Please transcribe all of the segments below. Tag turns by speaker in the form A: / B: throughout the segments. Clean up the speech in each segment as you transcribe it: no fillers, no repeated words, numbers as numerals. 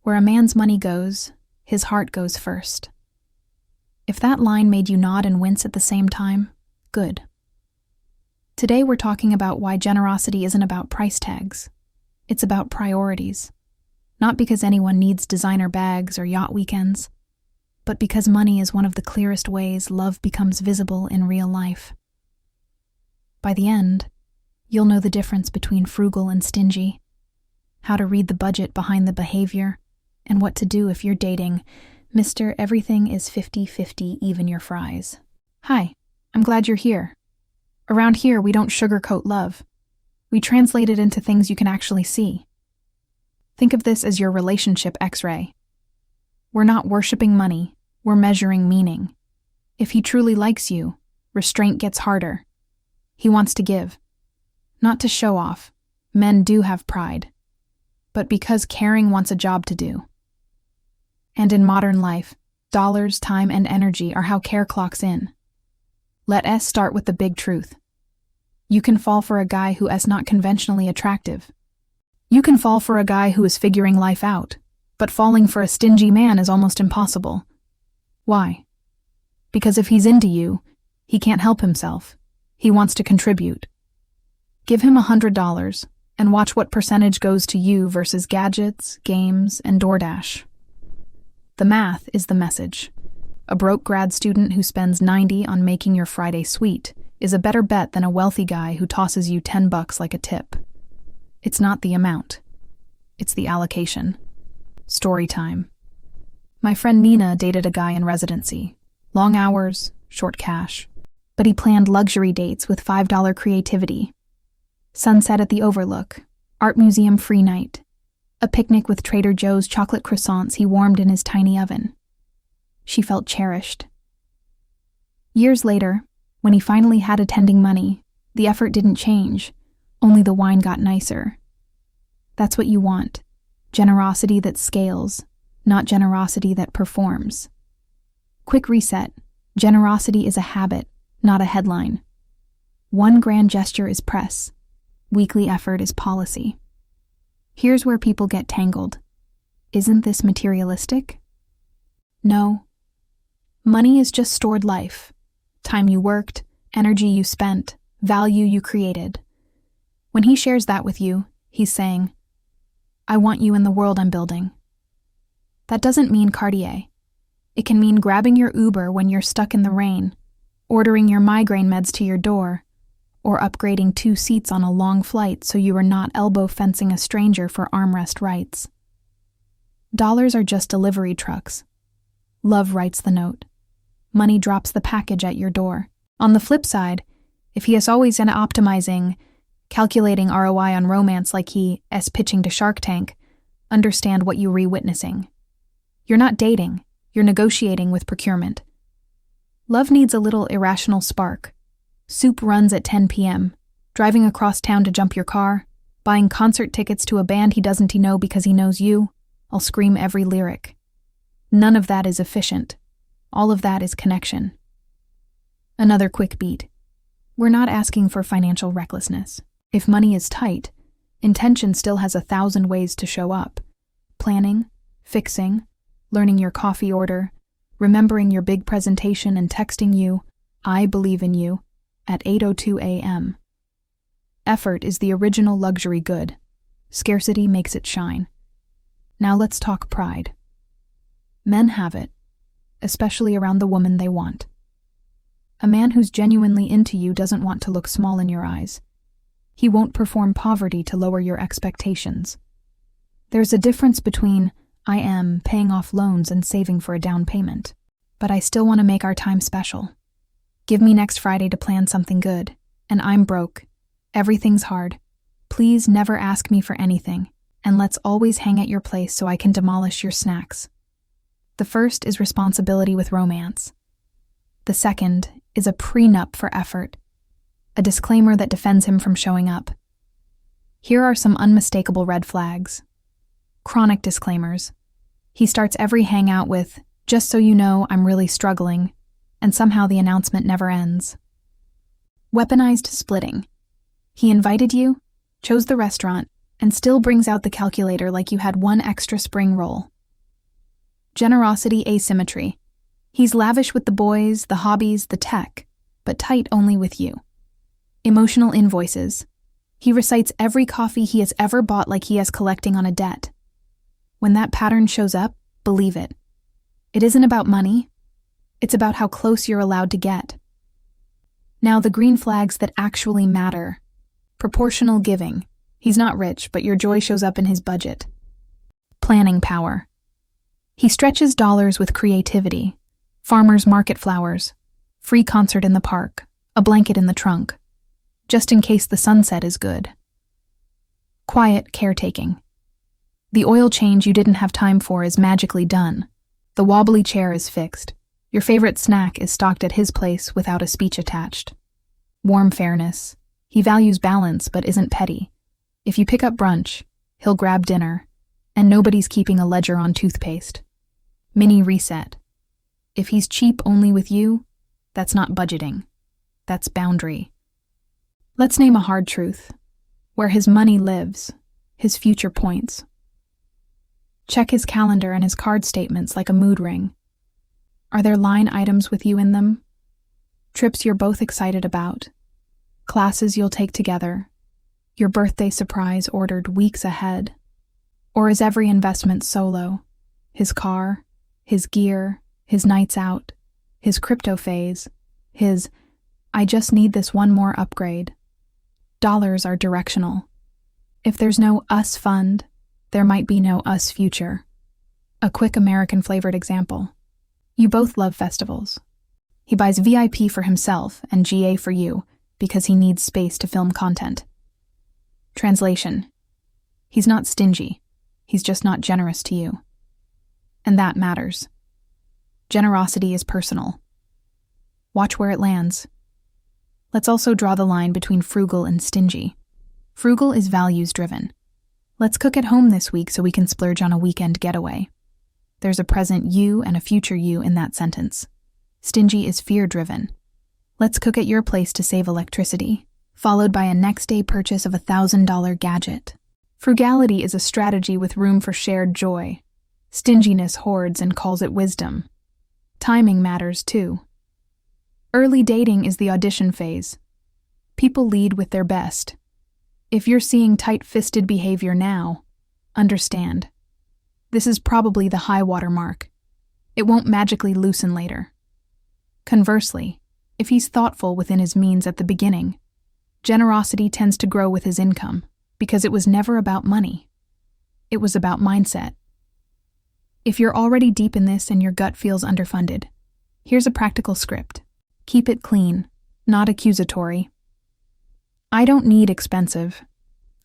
A: Where a man's money goes, his heart goes first. If that line made you nod and wince at the same time, good. Today we're talking about why generosity isn't about price tags. It's about priorities. Not because anyone needs designer bags or yacht weekends, but because money is one of the clearest ways love becomes visible in real life. By the end, you'll know the difference between frugal and stingy, how to read the budget behind the behavior, and what to do if you're dating Mr. Everything is 50-50, even your fries. Hi, I'm glad you're here. Around here, we don't sugarcoat love. We translate it into things you can actually see. Think of this as your relationship X-ray. We're not worshiping money, we're measuring meaning. If he truly likes you, restraint gets harder. He wants to give. Not to show off. Men do have pride. But because caring wants a job to do. And in modern life, dollars, time, and energy are how care clocks in. Let us start with the big truth. You can fall for a guy who is not conventionally attractive. You can fall for a guy who is figuring life out, but falling for a stingy man is almost impossible. Why? Because if he's into you, he can't help himself. He wants to contribute. Give him $100 and watch what percentage goes to you versus gadgets, games, and DoorDash. The math is the message. A broke grad student who spends $90 on making your Friday sweet is a better bet than a wealthy guy who tosses you $10 like a tip. It's not the amount. It's the allocation. Story time. My friend Nina dated a guy in residency. Long hours, short cash. But he planned luxury dates with $5 creativity. Sunset at the Overlook, art museum free night, a picnic with Trader Joe's chocolate croissants he warmed in his tiny oven. She felt cherished. Years later, when he finally had attending money, the effort didn't change, only the wine got nicer. That's what you want, generosity that scales, not generosity that performs. Quick reset, generosity is a habit, not a headline. One grand gesture is press. Weekly effort is policy. Here's where people get tangled. Isn't this materialistic? No. Money is just stored life. Time you worked, energy you spent, value you created. When he shares that with you, he's saying, I want you in the world I'm building. That doesn't mean Cartier. It can mean grabbing your Uber when you're stuck in the rain, ordering your migraine meds to your door, or upgrading 2 seats on a long flight so you are not elbow fencing a stranger for armrest rights. Dollars are just delivery trucks. Love writes the note. Money drops the package at your door. On the flip side, if he is always optimizing, calculating ROI on romance like he is pitching to Shark Tank, understand what you're re-witnessing. You're not dating, you're negotiating with procurement. Love needs a little irrational spark. Soup runs at 10 p.m., driving across town to jump your car, buying concert tickets to a band he doesn't know because he knows you. I'll scream every lyric. None of that is efficient. All of that is connection. Another quick beat. We're not asking for financial recklessness. If money is tight, intention still has 1,000 ways to show up. Planning, fixing, learning your coffee order, remembering your big presentation and texting you, I believe in you, at 8:02 a.m. Effort is the original luxury good. Scarcity makes it shine. Now let's talk pride. Men have it, especially around the woman they want. A man who's genuinely into you doesn't want to look small in your eyes. He won't perform poverty to lower your expectations. There's a difference between I am paying off loans and saving for a down payment, but I still want to make our time special. Give me next Friday to plan something good, and I'm broke. Everything's hard. Please never ask me for anything, and let's always hang at your place so I can demolish your snacks. The first is responsibility with romance. The second is a prenup for effort, a disclaimer that defends him from showing up. Here are some unmistakable red flags. Chronic disclaimers. He starts every hangout with, just so you know, I'm really struggling, and somehow the announcement never ends. Weaponized splitting. He invited you, chose the restaurant, and still brings out the calculator like you had one extra spring roll. Generosity asymmetry. He's lavish with the boys, the hobbies, the tech, but tight only with you. Emotional invoices. He recites every coffee he has ever bought like he is collecting on a debt. When that pattern shows up, believe it. It isn't about money. It's about how close you're allowed to get. Now, the green flags that actually matter. Proportional giving. He's not rich, but your joy shows up in his budget. Planning power. He stretches dollars with creativity. Farmers market flowers. Free concert in the park. A blanket in the trunk. Just in case the sunset is good. Quiet caretaking. The oil change you didn't have time for is magically done. The wobbly chair is fixed. Your favorite snack is stocked at his place without a speech attached. Warm fairness. He values balance but isn't petty. If you pick up brunch, he'll grab dinner, and nobody's keeping a ledger on toothpaste. Mini reset. If he's cheap only with you, that's not budgeting. That's boundary. Let's name a hard truth. Where his money lives, his future points. Check his calendar and his card statements like a mood ring. Are there line items with you in them? Trips you're both excited about? Classes you'll take together? Your birthday surprise ordered weeks ahead? Or is every investment solo? His car, his gear, his nights out, his crypto phase, his, I just need this one more upgrade. Dollars are directional. If there's no us fund, there might be no us future. A quick American-flavored example. You both love festivals. He buys VIP for himself and GA for you because he needs space to film content. Translation. He's not stingy. He's just not generous to you. And that matters. Generosity is personal. Watch where it lands. Let's also draw the line between frugal and stingy. Frugal is values-driven. Let's cook at home this week so we can splurge on a weekend getaway. There's a present you and a future you in that sentence. Stingy is fear-driven. Let's cook at your place to save electricity, followed by a next-day purchase of a $1,000 gadget. Frugality is a strategy with room for shared joy. Stinginess hoards and calls it wisdom. Timing matters too. Early dating is the audition phase. People lead with their best. If you're seeing tight-fisted behavior now, understand. This is probably the high water mark. It won't magically loosen later. Conversely, if he's thoughtful within his means at the beginning, generosity tends to grow with his income because it was never about money. It was about mindset. If you're already deep in this and your gut feels underfunded, here's a practical script. Keep it clean, not accusatory. I don't need expensive.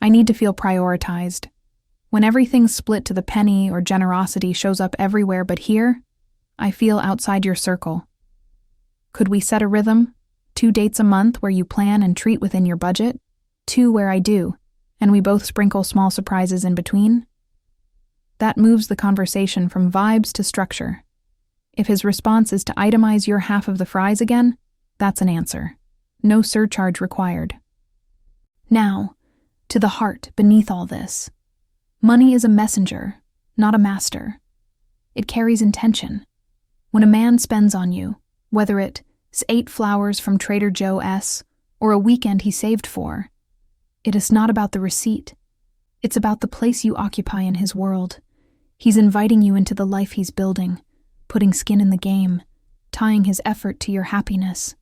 A: I need to feel prioritized. When everything's split to the penny or generosity shows up everywhere but here, I feel outside your circle. Could we set a rhythm? 2 dates a month where you plan and treat within your budget? 2 where I do, and we both sprinkle small surprises in between? That moves the conversation from vibes to structure. If his response is to itemize your half of the fries again, that's an answer. No surcharge required. Now, to the heart beneath all this. Money is a messenger, not a master. It carries intention. When a man spends on you, whether it's 8 flowers from Trader Joe's or a weekend he saved for, it is not about the receipt. It's about the place you occupy in his world. He's inviting you into the life he's building, putting skin in the game, tying his effort to your happiness.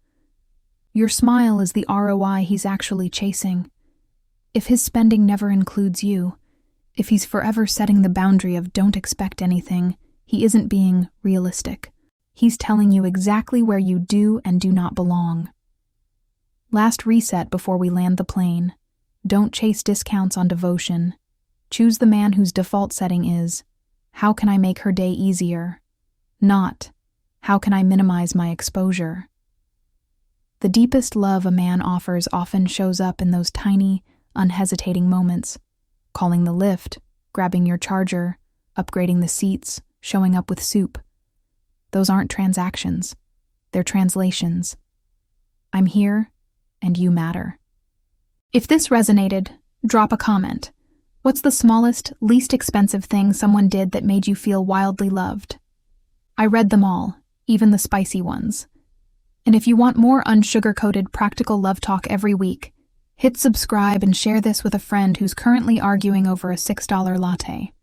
A: Your smile is the ROI he's actually chasing. If his spending never includes you, if he's forever setting the boundary of don't expect anything, he isn't being realistic. He's telling you exactly where you do and do not belong. Last reset before we land the plane. Don't chase discounts on devotion. Choose the man whose default setting is, how can I make her day easier? Not, how can I minimize my exposure? The deepest love a man offers often shows up in those tiny, unhesitating moments. Calling the lift, grabbing your charger, upgrading the seats, showing up with soup. Those aren't transactions. They're translations. I'm here, and you matter. If this resonated, drop a comment. What's the smallest, least expensive thing someone did that made you feel wildly loved? I read them all, even the spicy ones. And if you want more unsugar-coated practical love talk every week, hit subscribe and share this with a friend who's currently arguing over a $6 latte.